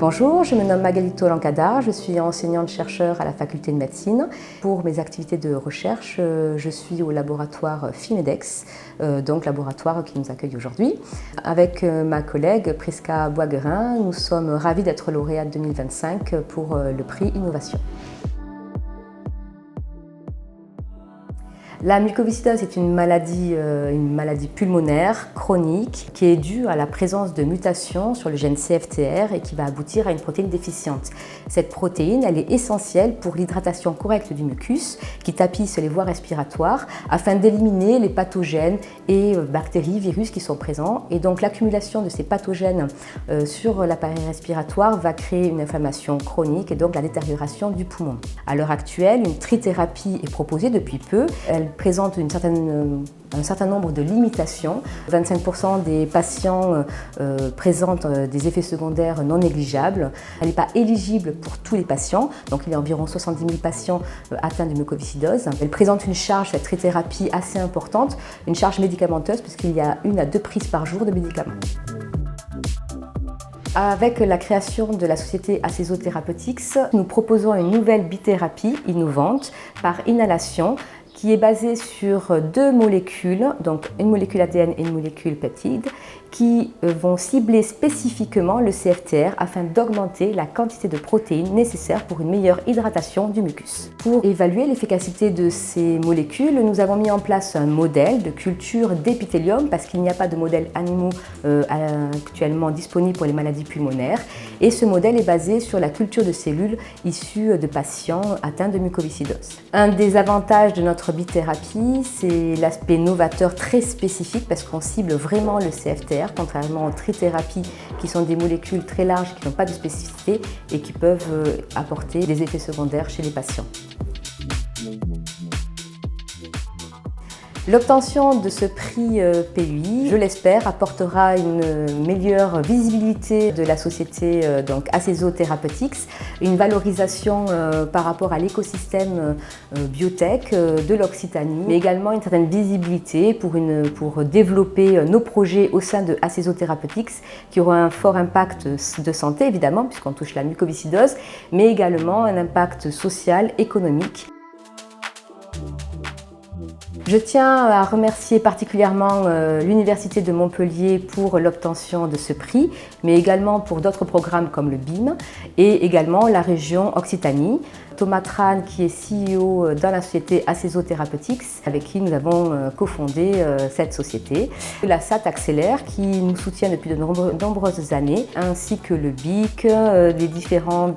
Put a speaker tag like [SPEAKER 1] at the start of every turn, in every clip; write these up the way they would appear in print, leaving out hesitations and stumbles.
[SPEAKER 1] Bonjour, je me nomme Magalito Lankada, je suis enseignante-chercheur à la faculté de médecine. Pour mes activités de recherche, je suis au laboratoire FIMEDEX, donc laboratoire qui nous accueille aujourd'hui. Avec ma collègue Prisca Boisguerin, nous sommes ravis d'être lauréates 2025 pour le prix Innovation. La mucoviscidose est une maladie pulmonaire chronique qui est due à la présence de mutations sur le gène CFTR et qui va aboutir à une protéine déficiente. Cette protéine, elle est essentielle pour l'hydratation correcte du mucus qui tapisse les voies respiratoires afin d'éliminer les pathogènes et bactéries, virus qui sont présents. Et donc l'accumulation de ces pathogènes sur l'appareil respiratoire va créer une inflammation chronique et donc la détérioration du poumon. À l'heure actuelle, une trithérapie est proposée depuis peu. Elle présente un certain nombre de limitations. 25% des patients présentent des effets secondaires non négligeables. Elle n'est pas éligible pour tous les patients, donc il y a environ 70 000 patients atteints de mucoviscidose. Elle présente une charge, cette trithérapie, assez importante, une charge médicamenteuse puisqu'il y a 1 à 2 prises par jour de médicaments. Avec la création de la société Acezo Therapeutics, nous proposons une nouvelle bithérapie innovante par inhalation qui est basée sur 2 molécules, donc une molécule ADN et une molécule peptide, qui vont cibler spécifiquement le CFTR afin d'augmenter la quantité de protéines nécessaires pour une meilleure hydratation du mucus. Pour évaluer l'efficacité de ces molécules, nous avons mis en place un modèle de culture d'épithélium parce qu'il n'y a pas de modèles animaux actuellement disponible pour les maladies pulmonaires. Et ce modèle est basé sur la culture de cellules issues de patients atteints de mucoviscidose. Un des avantages de notre bithérapie, c'est l'aspect novateur très spécifique parce qu'on cible vraiment le CFTR, contrairement aux trithérapies qui sont des molécules très larges qui n'ont pas de spécificité et qui peuvent apporter des effets secondaires chez les patients. L'obtention de ce prix PUI, je l'espère, apportera une meilleure visibilité de la société Acezo Therapeutics, une valorisation par rapport à l'écosystème biotech de l'Occitanie, mais également une certaine visibilité pour développer nos projets au sein de Acezo Therapeutics qui auront un fort impact de santé évidemment puisqu'on touche la mucoviscidose, mais également un impact social, économique. Je tiens à remercier particulièrement l'Université de Montpellier pour l'obtention de ce prix, mais également pour d'autres programmes comme le BIM et également la région Occitanie. Thomas Tran, qui est CEO dans la société Acezo Therapeutics, avec qui nous avons cofondé cette société. La SAT Accélère, qui nous soutient depuis de nombreuses années, ainsi que le BIC, les différents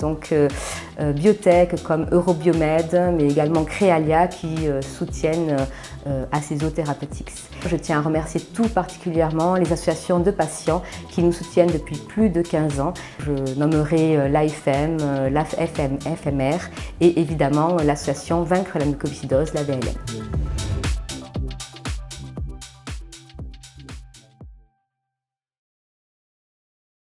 [SPEAKER 1] biotech comme Eurobiomed, mais également Créalia, qui soutiennent Acezo Therapeutics. Je tiens à remercier tout particulièrement les associations de patients qui nous soutiennent depuis plus de 15 ans. Je nommerai l'AFM, l'AFMR et évidemment l'association Vaincre la mucoviscidose, la VLM.